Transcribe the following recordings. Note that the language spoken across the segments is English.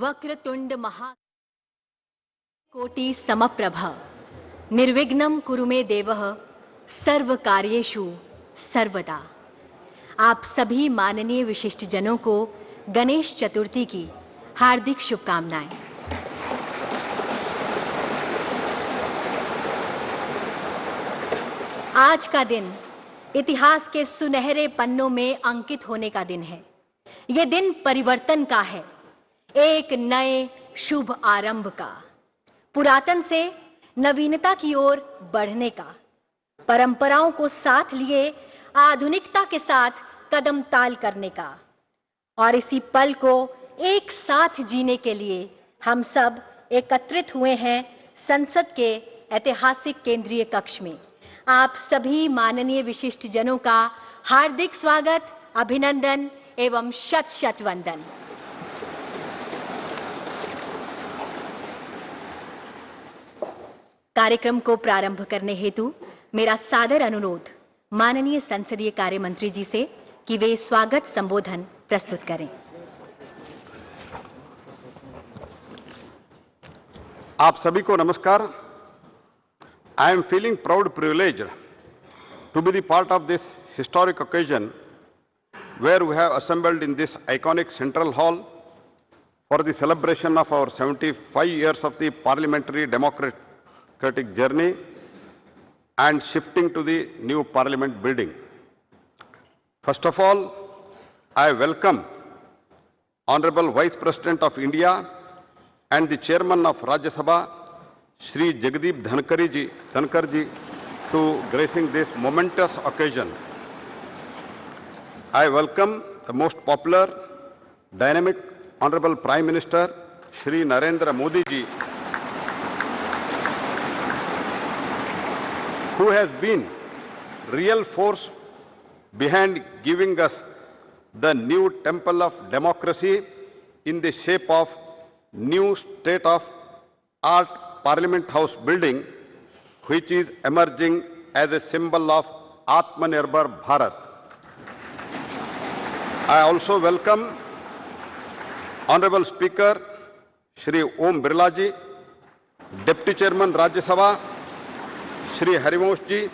वक्रतुंड महा कोटि समप्रभ निर्विघ्नं कुरु मे देवः सर्व कार्येषु सर्वदा। आप सभी माननीय विशिष्ट जनों को गणेश चतुर्थी की हार्दिक शुभकामनाएं। आज का दिन इतिहास के सुनहरे पन्नों में अंकित होने का दिन है। यह दिन परिवर्तन का है, एक नए शुभ आरंभ का, पुरातन से नवीनता की ओर बढ़ने का, परंपराओं को साथ लिए आधुनिकता के साथ कदम ताल करने का। और इसी पल को एक साथ जीने के लिए हम सब एकत्रित हुए हैं संसद के ऐतिहासिक केंद्रीय कक्ष में। आप सभी माननीय विशिष्ट जनों का हार्दिक स्वागत, अभिनंदन एवं शत शत वंदन। कार्यक्रम को प्रारंभ करने हेतु मेरा सादर अनुरोध माननीय संसदीय कार्य मंत्री जी से कि वे स्वागत संबोधन प्रस्तुत करें। आप सभी को नमस्कार। I am feeling proud, privileged to be the part of this historic occasion where we have assembled in this iconic central hall for the celebration of our 75 years of the parliamentary democratic journey and shifting to the new parliament building. First of all, I welcome Honorable Vice President of India and the Chairman of Rajya Sabha, Shri Jagdeep Dhankar ji, to gracing this momentous occasion. I welcome the most popular, dynamic, Honorable Prime Minister, Shri Narendra Modi ji, who has been real force behind giving us the new temple of democracy in the shape of new state-of-art Parliament House building, which is emerging as a symbol of Atmanirbhar Bharat. I also welcome Honorable Speaker Shri Om Birla ji, Deputy Chairman Rajya Sabha Shri Harivansh ji,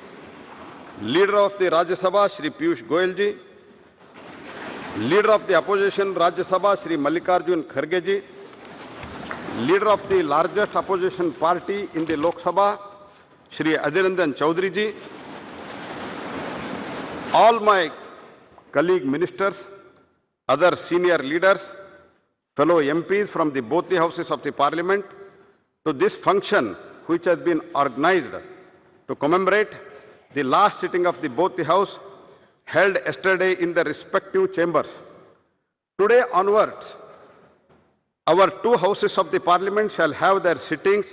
Leader of the Rajya Sabha Shri Piyush Goyal ji, Leader of the Opposition Rajya Sabha Shri Mallikarjun Kharge ji, Leader of the largest opposition party in the Lok Sabha, Shri Adhir Ranjan Chaudhary ji, all my colleague ministers, other senior leaders, fellow MPs from both the houses of the Parliament, to this function which has been organized to commemorate the last sitting of both the House held yesterday in the respective chambers. Today onwards, our two houses of the Parliament shall have their sittings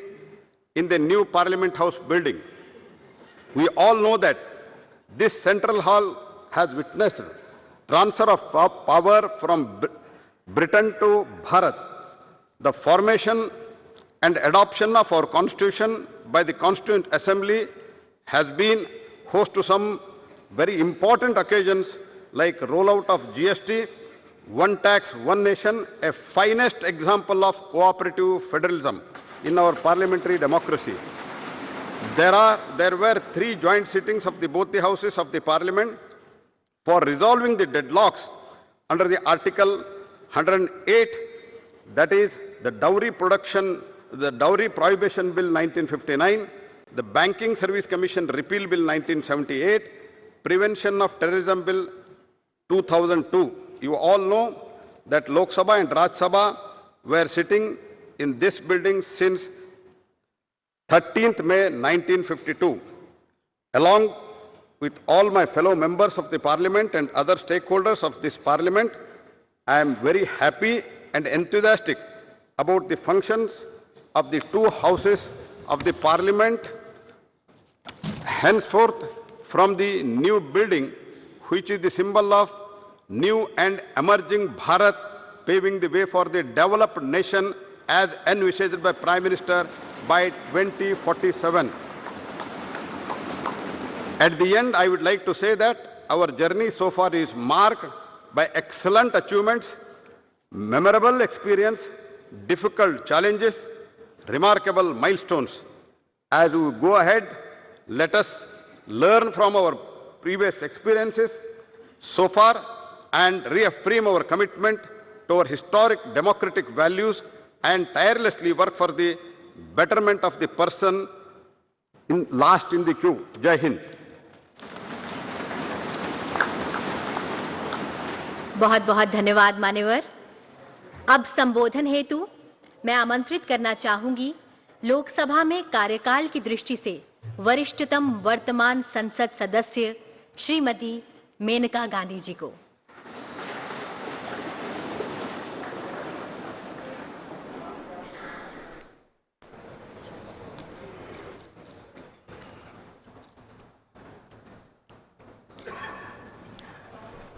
in the new Parliament House building. We all know that this central hall has witnessed transfer of power from Britain to Bharat. The formation and adoption of our Constitution by the Constituent Assembly has been host to some very important occasions like rollout of GST, one tax, one nation, a finest example of cooperative federalism in our parliamentary democracy. There were 3 joint sittings of both the houses of the Parliament for resolving the deadlocks under the Article 108, that is the Dowry Prohibition Bill 1959, the Banking Service Commission Repeal Bill 1978, Prevention of Terrorism Bill 2002. You all know that Lok Sabha and Rajya Sabha were sitting in this building since 13th May 1952. Along with all my fellow members of the Parliament and other stakeholders of this Parliament, I am very happy and enthusiastic about the functions of the two houses of the Parliament henceforth from the new building, which is the symbol of new and emerging Bharat, paving the way for the developed nation as envisaged by Prime Minister by 2047. At the end, I would like to say that our journey so far is marked by excellent achievements, memorable experience, difficult challenges, remarkable milestones. As we go ahead, let us learn from our previous experiences so far and reaffirm our commitment to our historic democratic values and tirelessly work for the betterment of the person last in the queue. Jai Hind. बहुत बहुत धन्यवाद मान्यवर। अब संबोधन हेतु मैं आमंत्रित करना चाहूंगी लोकसभा में कार्यकाल की दृष्टि से वरिष्ठतम वर्तमान संसद सदस्य श्रीमती मेनका गांधी जी को।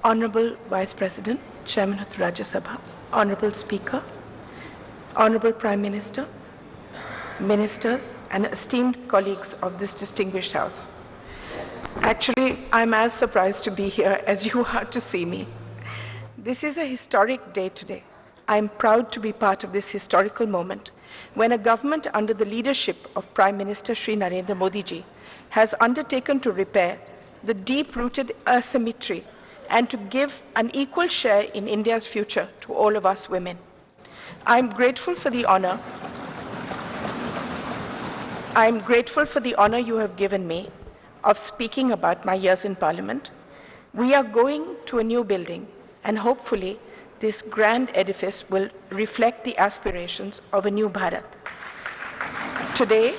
Honorable Vice President, Chairman of the Rajya Sabha, Honorable Speaker, Honorable Prime Minister, Ministers, and esteemed colleagues of this distinguished House. Actually, I'm as surprised to be here as you are to see me. This is a historic day today. I'm proud to be part of this historical moment when a government under the leadership of Prime Minister Shri Narendra Modi ji has undertaken to repair the deep-rooted asymmetry and to give an equal share in India's future to all of us women. I'm grateful for the honor you have given me of speaking about my years in Parliament. We are going to a new building, and hopefully this grand edifice will reflect the aspirations of a new Bharat. Today,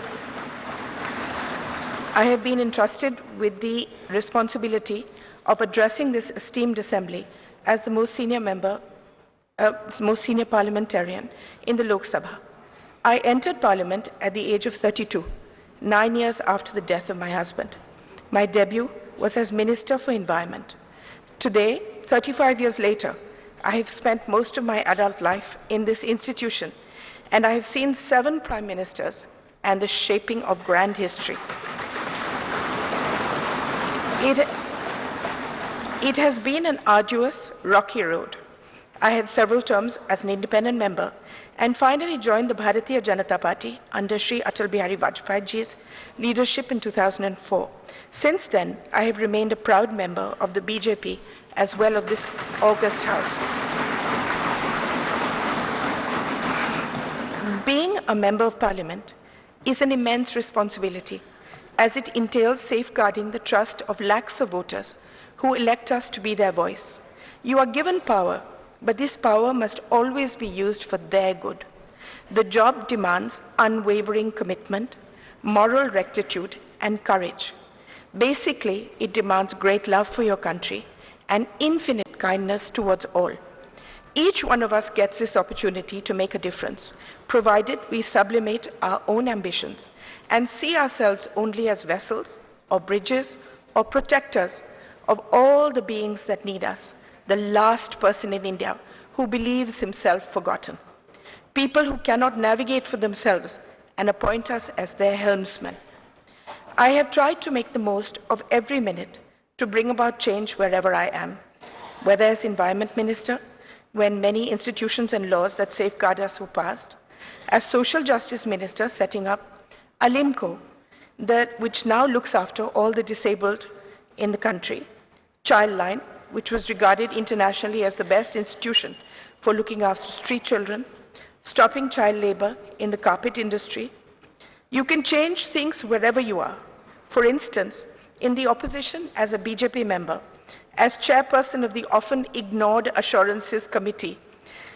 I have been entrusted with the responsibility of addressing this esteemed assembly as the most senior parliamentarian in the Lok Sabha. I entered Parliament at the age of 32, 9 years after the death of my husband. My debut was as Minister for Environment. Today, 35 years later, I have spent most of my adult life in this institution, and I have seen 7 prime ministers and the shaping of grand history. It has been an arduous, rocky road. I had several terms as an independent member and finally joined the Bharatiya Janata Party under Shri Atal Bihari Vajpayee ji's leadership in 2004. Since then, I have remained a proud member of the BJP as well as this august House. Being a member of Parliament is an immense responsibility as it entails safeguarding the trust of lakhs of voters who elect us to be their voice. You are given power, but this power must always be used for their good. The job demands unwavering commitment, moral rectitude, and courage. Basically, it demands great love for your country and infinite kindness towards all. Each one of us gets this opportunity to make a difference, provided we sublimate our own ambitions and see ourselves only as vessels or bridges or protectors of all the beings that need us, the last person in India who believes himself forgotten. People who cannot navigate for themselves and appoint us as their helmsmen. I have tried to make the most of every minute to bring about change wherever I am, whether as Environment Minister, when many institutions and laws that safeguard us were passed, as Social Justice Minister setting up Alimco, which now looks after all the disabled in the country, Childline, which was regarded internationally as the best institution for looking after street children, stopping child labor in the carpet industry. You can change things wherever you are. For instance, in the opposition as a BJP member, as chairperson of the often ignored Assurances Committee,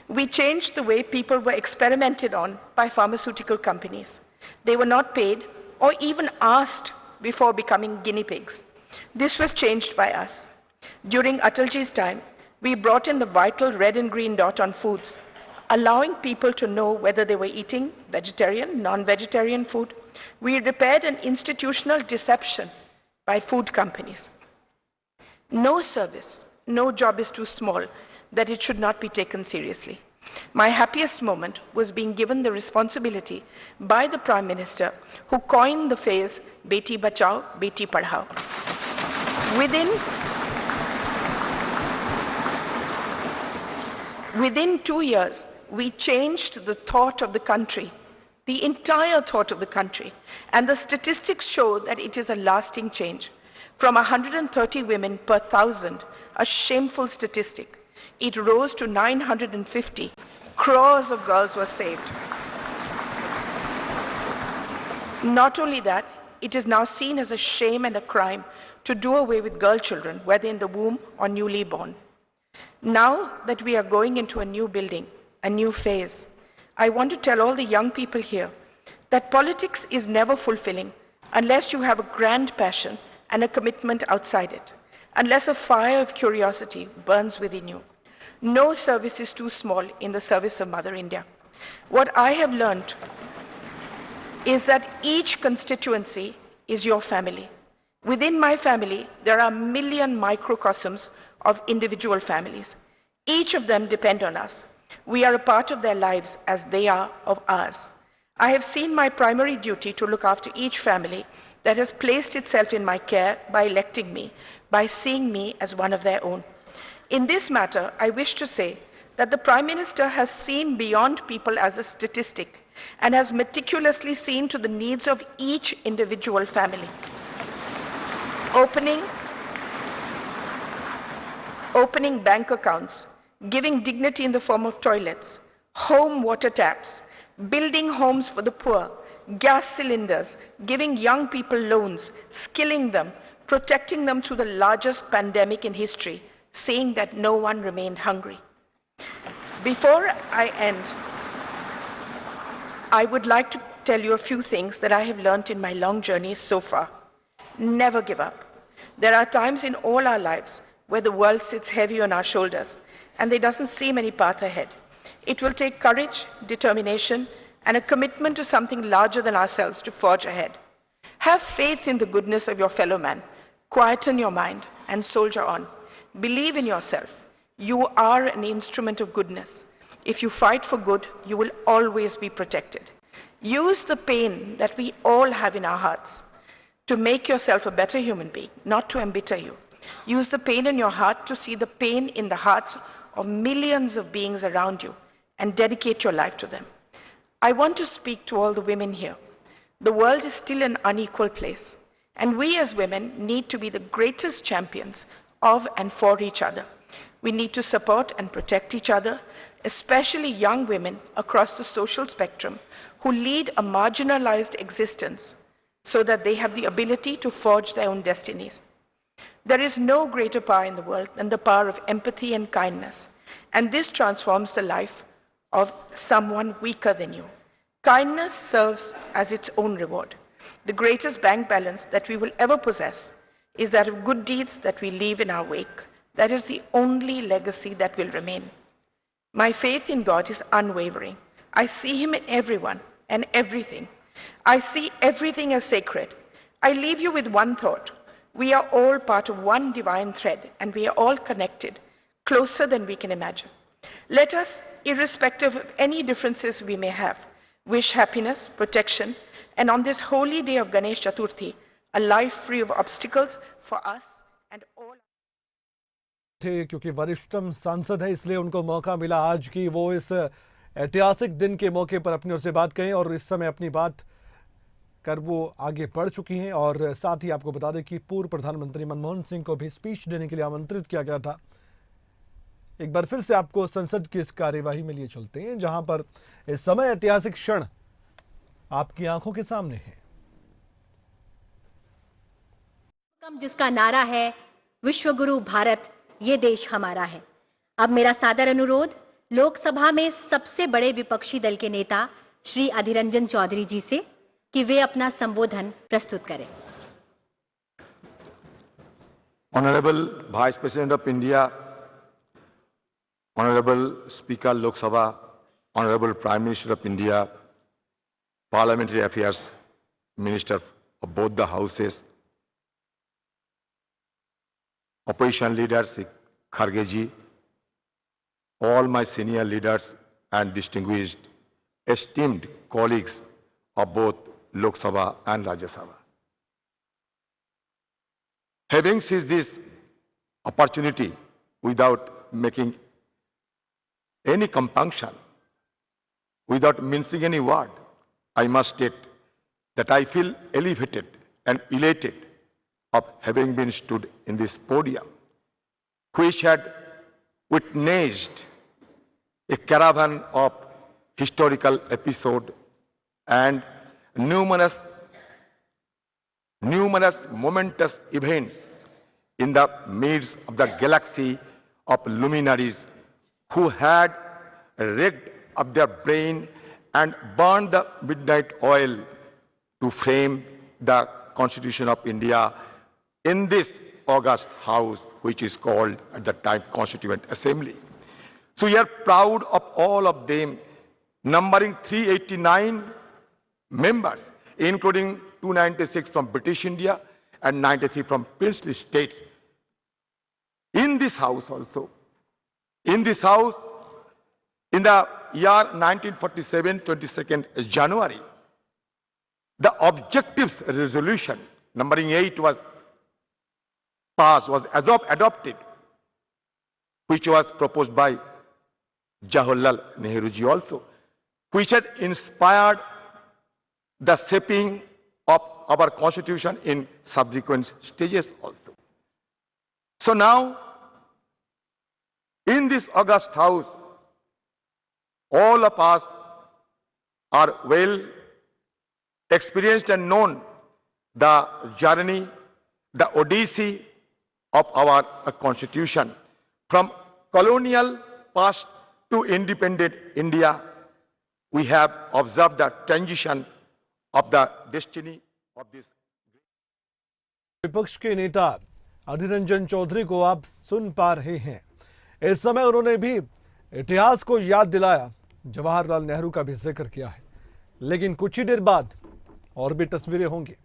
we changed the way people were experimented on by pharmaceutical companies. They were not paid or even asked before becoming guinea pigs. This was changed by us. During Atalji's time, we brought in the vital red and green dot on foods, allowing people to know whether they were eating vegetarian, non-vegetarian food. We repaired an institutional deception by food companies. No service, no job is too small that it should not be taken seriously. My happiest moment was being given the responsibility by the Prime Minister who coined the phrase, Beti Bachao, Beti Padhao. Within 2 years, we changed the thought of the country, the entire thought of the country. And the statistics show that it is a lasting change. From 130 women per 1,000, a shameful statistic, it rose to 950. Crores of girls were saved. Not only that, it is now seen as a shame and a crime to do away with girl children, whether in the womb or newly born. Now that we are going into a new building, a new phase, I want to tell all the young people here that politics is never fulfilling unless you have a grand passion and a commitment outside it, unless a fire of curiosity burns within you. No service is too small in the service of Mother India. What I have learned is that each constituency is your family. Within my family, there are a million microcosms of individual families. Each of them depend on us. We are a part of their lives as they are of ours. I have seen my primary duty to look after each family that has placed itself in my care by electing me, by seeing me as one of their own. In this matter, I wish to say that the Prime Minister has seen beyond people as a statistic and has meticulously seen to the needs of each individual family. Opening bank accounts, giving dignity in the form of toilets, home water taps, building homes for the poor, gas cylinders, giving young people loans, skilling them, protecting them through the largest pandemic in history, saying that no one remained hungry. Before I end, I would like to tell you a few things that I have learned in my long journey so far. Never give up. There are times in all our lives where the world sits heavy on our shoulders and there doesn't seem any path ahead. It will take courage, determination, and a commitment to something larger than ourselves to forge ahead. Have faith in the goodness of your fellow man. Quieten your mind and soldier on. Believe in yourself. You are an instrument of goodness. If you fight for good, you will always be protected. Use the pain that we all have in our hearts to make yourself a better human being, not to embitter you. Use the pain in your heart to see the pain in the hearts of millions of beings around you and dedicate your life to them. I want to speak to all the women here. The world is still an unequal place, and we as women need to be the greatest champions of and for each other. We need to support and protect each other, especially young women across the social spectrum who lead a marginalized existence so that they have the ability to forge their own destinies. There is no greater power in the world than the power of empathy and kindness, and this transforms the life of someone weaker than you. Kindness serves as its own reward. The greatest bank balance that we will ever possess is that of good deeds that we leave in our wake. That is the only legacy that will remain. My faith in God is unwavering. I see Him in everyone and everything. I see everything as sacred. I leave you with one thought. We are all part of one divine thread, and we are all connected, closer than we can imagine. Let us, irrespective of any differences we may have, wish happiness, protection, and on this holy day of Ganesh Chaturthi, a life free of obstacles for us and all. थे क्योंकि वरिष्ठतम सांसद है, इसलिए उनको मौका मिला आज की वो इस ऐतिहासिक दिन के मौके पर अपनी ओर से बात कहें, और इस समय अपनी बात कर वो आगे बढ़ चुकी हैं। और साथ ही आपको बता दें कि पूर्व प्रधानमंत्री मनमोहन सिंह को भी स्पीच देने के लिए आमंत्रित किया गया था। एक बार फिर से आपको संसद की इस कार्यवाही में लिए चलते हैं, जहां पर इस समय ऐतिहासिक क्षण आपकी आंखों के सामने है। जिसका नारा है विश्वगुरु भारत, ये देश हमारा है। अब मेरा सादर अनुरोध लोकसभा में सबसे बड़े विपक्षी दल के नेता श्री अधीर रंजन चौधरी जी से कि वे अपना संबोधन प्रस्तुत करें। Honorable Vice President of India, Honorable Speaker Lok Sabha, Honorable Prime Minister of India, Parliamentary Affairs Minister of both the houses, opposition leaders, Kharge ji, all my senior leaders and distinguished, esteemed colleagues of both Lok Sabha and Rajya Sabha. Having seized this opportunity without making any compunction, without mincing any word, I must state that I feel elevated and elated of having been stood in this podium, which had witnessed a caravan of historical episode and numerous momentous events in the midst of the galaxy of luminaries who had rigged up their brain and burned the midnight oil to frame the Constitution of India in this august house, which is called at the time Constituent Assembly. So we are proud of all of them, numbering 389 members, including 296 from British India and 93 from princely states. In this house also, in this house, in the year 1947, 22nd January, the objectives resolution numbering 8 was passed, was adopted, which was proposed by Jawaharlal Nehru ji also, which had inspired the shaping of our constitution in subsequent stages also. So now, in this august house, all of us are well experienced and known the journey, the odyssey of our constitution. From colonial past to independent India, we have observed the transition of the destiny of this. विपक्ष के नेता अधीर रंजन चौधरी को आप सुन पा रहे हैं। इस समय उन्होंने भी इतिहास को याद दिलाया, जवाहरलाल नेहरू का भी जिक्र किया है, लेकिन कुछ ही देर बाद और भी तस्वीरें होंगी।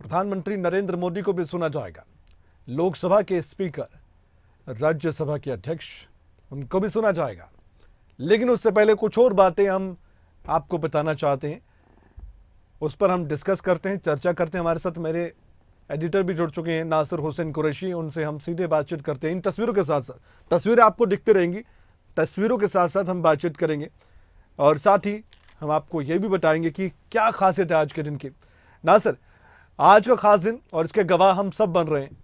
प्रधानमंत्री नरेंद्र मोदी को भी सुना जाएगा, लोकसभा के स्पीकर, राज्यसभा के अध्यक्ष, उनको भी सुना जाएगा। लेकिन उससे पहले कुछ और बातें हम आपको बताना चाहते हैं, उस पर हम डिस्कस करते हैं, चर्चा करते हैं। हमारे साथ मेरे एडिटर भी जुड़ चुके हैं, नासिर हुसैन कुरैशी, उनसे हम सीधे बातचीत करते हैं। इन तस्वीरों के साथ साथ तस्वीरें आपको दिखती रहेंगी, तस्वीरों के साथ साथ हम बातचीत करेंगे और साथ ही हम आपको ये भी बताएंगे कि क्या खासियत है आज के दिन की। नासिर, आज का खास दिन और इसके गवाह हम सब बन रहे हैं,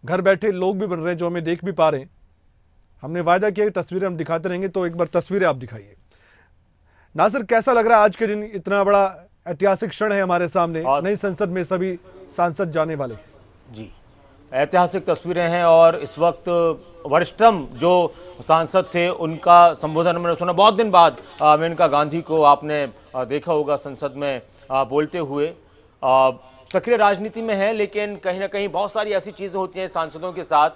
घर बैठे लोग भी बन रहे हैं जो हमें देख भी पा रहे हैं। हमने वायदा किया कि तस्वीरें हम दिखाते रहेंगे, तो एक बार तस्वीरें आप दिखाइए। नासिर, कैसा लग रहा है आज के दिन? इतना बड़ा ऐतिहासिक क्षण है हमारे सामने, नई संसद में सभी सांसद जाने वाले। जी, ऐतिहासिक तस्वीरें हैं और इस वक्त वरिष्ठतम जो सांसद थे उनका संबोधन मैंने सुना। बहुत दिन बाद मेनका गांधी को आपने देखा होगा संसद में बोलते हुए। सक्रिय राजनीति में है, लेकिन कहीं ना कहीं बहुत सारी ऐसी चीज़ें होती हैं सांसदों के साथ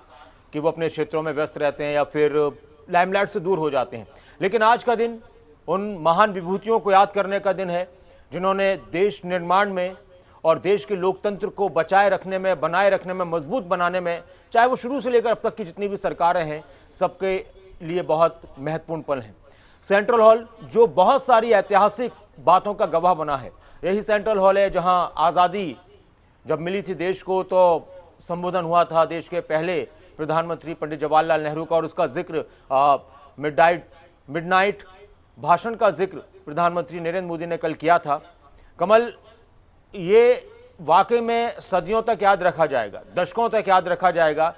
कि वो अपने क्षेत्रों में व्यस्त रहते हैं या फिर लाइमलाइट से दूर हो जाते हैं। लेकिन आज का दिन उन महान विभूतियों को याद करने का दिन है जिन्होंने देश निर्माण में और देश के लोकतंत्र को बचाए रखने में, बनाए रखने में, मजबूत बनाने में, चाहे वो शुरू से लेकर अब तक की जितनी भी सरकारें हैं, सबके लिए बहुत महत्वपूर्ण पल हैं। सेंट्रल हॉल जो बहुत सारी ऐतिहासिक बातों का गवाह बना है, यही सेंट्रल हॉल है जहां आज़ादी जब मिली थी देश को तो संबोधन हुआ था देश के पहले प्रधानमंत्री पंडित जवाहरलाल नेहरू का, और उसका जिक्र मिडनाइट भाषण का जिक्र प्रधानमंत्री नरेंद्र मोदी ने कल किया था। कमल, ये वाकई में सदियों तक याद रखा जाएगा, दशकों तक याद रखा जाएगा,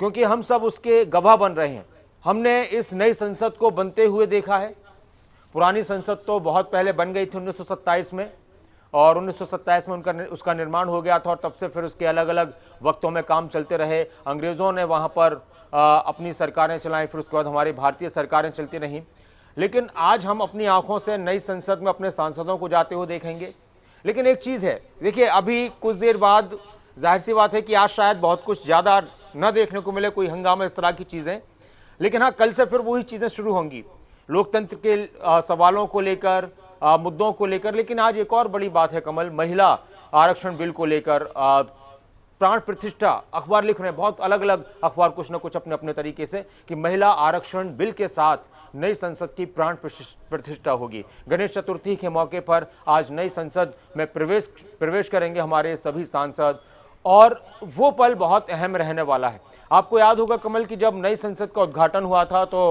क्योंकि हम सब उसके गवाह बन रहे हैं। हमने इस नई संसद को बनते हुए देखा है। पुरानी संसद तो बहुत पहले बन गई थी 1927 में, और 1927 में उसका निर्माण हो गया था, और तब से फिर उसके अलग अलग वक्तों में काम चलते रहे। अंग्रेज़ों ने वहाँ पर अपनी सरकारें चलाई, फिर उसके बाद हमारी भारतीय सरकारें चलती रहीं। लेकिन आज हम अपनी आंखों से नई संसद में अपने सांसदों को जाते हुए देखेंगे। लेकिन एक चीज़ है, देखिए अभी कुछ देर बाद जाहिर सी बात है कि आज शायद बहुत कुछ ज़्यादा न देखने को मिले, कोई हंगामा इस तरह की चीज़ें, लेकिन हाँ कल से फिर वही चीज़ें शुरू होंगी लोकतंत्र के सवालों को लेकर, मुद्दों को लेकर। लेकिन आज एक और बड़ी बात है कमल, महिला आरक्षण बिल को लेकर प्राण प्रतिष्ठा अखबार लिख रहे हैं, बहुत अलग अलग अखबार कुछ न कुछ अपने अपने तरीके से, कि महिला आरक्षण बिल के साथ नई संसद की प्राण प्रतिष्ठा होगी। गणेश चतुर्थी के मौके पर आज नई संसद में प्रवेश करेंगे हमारे सभी सांसद, और वो पल बहुत अहम रहने वाला है। आपको याद होगा कमल कि जब नई संसद का उद्घाटन हुआ था तो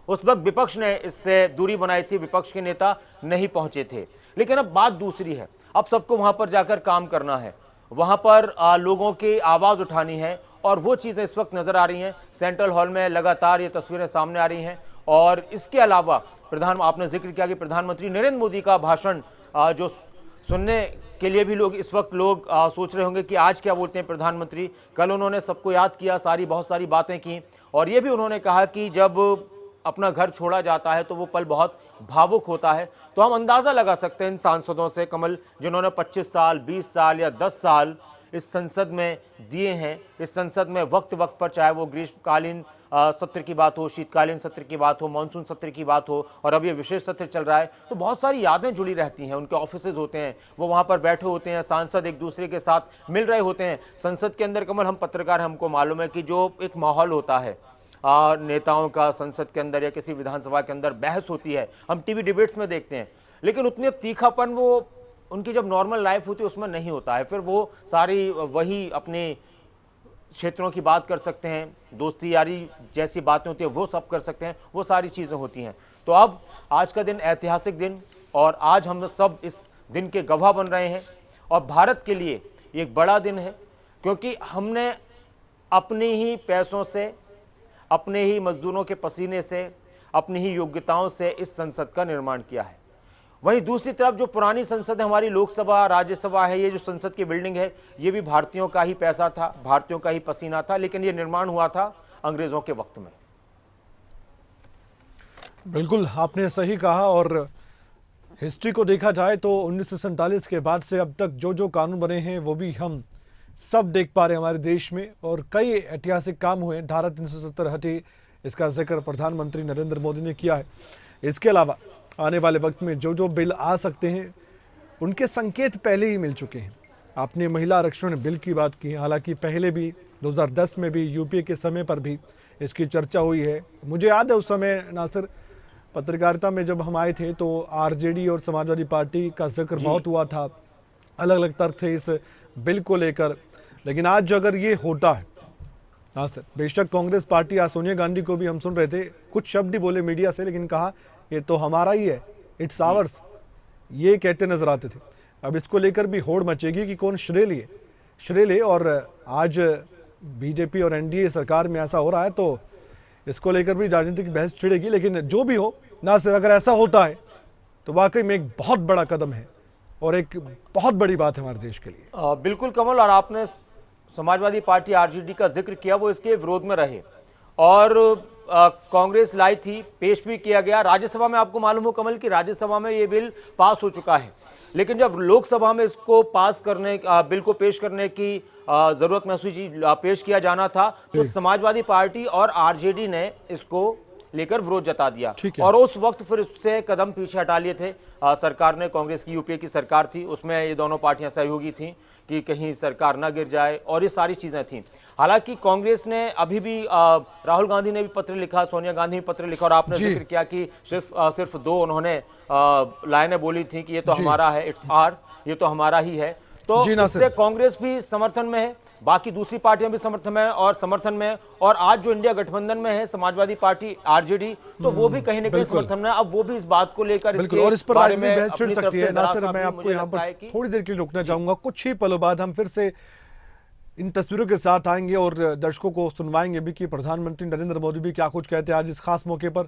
उस वक्त विपक्ष ने इससे दूरी बनाई थी, विपक्ष के नेता नहीं पहुंचे थे। लेकिन अब बात दूसरी है, अब सबको वहां पर जाकर काम करना है, वहां पर लोगों की आवाज उठानी है, और वो चीजें इस वक्त नजर आ रही हैं। सेंट्रल हॉल में लगातार ये तस्वीरें सामने आ रही हैं। और इसके अलावा आपने जिक्र किया कि प्रधानमंत्री नरेंद्र मोदी का भाषण जो सुनने के लिए भी लोग सोच रहे होंगे कि आज क्या बोलते हैं प्रधानमंत्री। कल उन्होंने सबको याद किया, बहुत सारी बातें की, और ये भी उन्होंने कहा कि जब अपना घर छोड़ा जाता है तो वो पल बहुत भावुक होता है। तो हम अंदाजा लगा सकते हैं इन सांसदों से, कमल, जिन्होंने 25 साल, 20 साल या 10 साल इस संसद में दिए हैं, इस संसद में वक्त वक्त पर, चाहे वो ग्रीष्मकालीन सत्र की बात हो, शीतकालीन सत्र की बात हो, मानसून सत्र की बात हो, और अब ये विशेष सत्र चल रहा है, तो बहुत सारी यादें जुड़ी रहती हैं। उनके ऑफिसेज होते हैं, वो वहाँ पर बैठे होते हैं, सांसद एक दूसरे के साथ मिल रहे होते हैं। संसद के अंदर, कमल, हम पत्रकार, हमको मालूम है कि जो एक माहौल होता है नेताओं का संसद के अंदर या किसी विधानसभा के अंदर बहस होती है, हम टीवी डिबेट्स में देखते हैं, लेकिन उतनी तीखापन वो उनकी जब नॉर्मल लाइफ होती है उसमें नहीं होता है। फिर वो सारी वही अपने क्षेत्रों की बात कर सकते हैं, दोस्ती यारी जैसी बातें होती है वो सब कर सकते हैं, वो सारी चीज़ें होती हैं। तो अब आज का दिन ऐतिहासिक दिन, और आज हम सब इस दिन के गवाह बन रहे हैं, और भारत के लिए एक बड़ा दिन है, क्योंकि हमने अपने ही पैसों से, अपने ही मजदूरों के पसीने से, अपनी ही योग्यताओं से इस संसद का निर्माण किया है। वहीं दूसरी तरफ जो पुरानी संसद है, हमारी लोकसभा, राज्यसभा है, ये जो संसद की बिल्डिंग है, ये भी भारतीयों का ही पैसा था, भारतीयों का ही पसीना था, लेकिन ये निर्माण हुआ था अंग्रेजों के वक्त में। बिल्कुल आपने सही कहा। और हिस्ट्री को देखा जाए तो 1947 के बाद से अब तक जो जो कानून बने हैं वो भी हम सब देख पा रहे हैं हमारे देश में, और कई ऐतिहासिक काम हुए। धारा 370 हटी, इसका जिक्र प्रधानमंत्री नरेंद्र मोदी ने किया है। इसके अलावा आने वाले वक्त में जो जो बिल आ सकते हैं उनके संकेत पहले ही मिल चुके हैं। आपने महिला आरक्षण बिल की बात की, हालांकि पहले भी 2010 में भी यूपीए के समय पर भी इसकी चर्चा हुई है। मुझे याद है उस समय नासिर, पत्रकारिता में जब हम आए थे तो आरजेडी और समाजवादी पार्टी का जिक्र बहुत हुआ था, अलग अलग तर्क थे इस बिल को लेकर। लेकिन आज अगर ये होता है नासिर, बेशक कांग्रेस पार्टी, आज सोनिया गांधी को भी हम सुन रहे थे, कुछ शब्द ही बोले मीडिया से, लेकिन कहा ये तो हमारा ही है, इट्स आवर्स, ये कहते नजर आते थे। अब इसको लेकर भी होड़ मचेगी कि कौन श्रेय ले, और आज बीजेपी और एनडीए सरकार में ऐसा हो रहा है तो इसको लेकर भी राजनीतिक बहस छिड़ेगी। लेकिन जो भी हो नासिर, अगर ऐसा होता है तो वाकई में एक बहुत बड़ा कदम है और एक बहुत बड़ी बात है हमारे देश के लिए। बिल्कुल कमल, और आपने समाजवादी पार्टी आरजेडी का जिक्र किया, वो इसके विरोध में रहे, और कांग्रेस लाई थी, पेश भी किया गया राज्यसभा में। आपको मालूम हो कमल कि राज्यसभा में ये बिल पास हो चुका है, लेकिन जब लोकसभा में इसको पास करने, बिल को पेश करने की जरूरत महसूस, पेश किया जाना था, तो समाजवादी पार्टी और आरजेडी ने इसको लेकर विरोध जता दिया, और उस वक्त फिर उससे कदम पीछे हटा लिए थे सरकार ने। कांग्रेस की यूपीए की सरकार थी, उसमें ये दोनों पार्टियां सहयोगी थीं कि कहीं सरकार ना गिर जाए, और ये सारी चीजें थीं। हालांकि कांग्रेस ने अभी भी, राहुल गांधी ने भी पत्र लिखा, सोनिया गांधी ने पत्र लिखा, और आपने जिक्र किया कि सिर्फ दो उन्होंने लाइनें बोली थी कि ये तो हमारा है, इट्स आर, ये तो हमारा ही है। तो इससे कांग्रेस भी समर्थन में है, बाकी दूसरी पार्टियां भी समर्थन में, और आज जो इंडिया गठबंधन में है समाजवादी पार्टी आरजेडी, तो वो भी कहीं ना कहीं समर्थन में। अब वो भी इस बात को लेकर और इस पर बहस छिड़ सकती है। नासिर, मैं आपको यहाँ पर थोड़ी देर के लिए रोकना चाहूंगा, कुछ ही पलों बाद हम फिर से इन तस्वीरों के साथ आएंगे और दर्शकों को सुनवाएंगे भी कि प्रधानमंत्री नरेंद्र मोदी भी क्या कुछ कहते हैं आज इस खास मौके पर।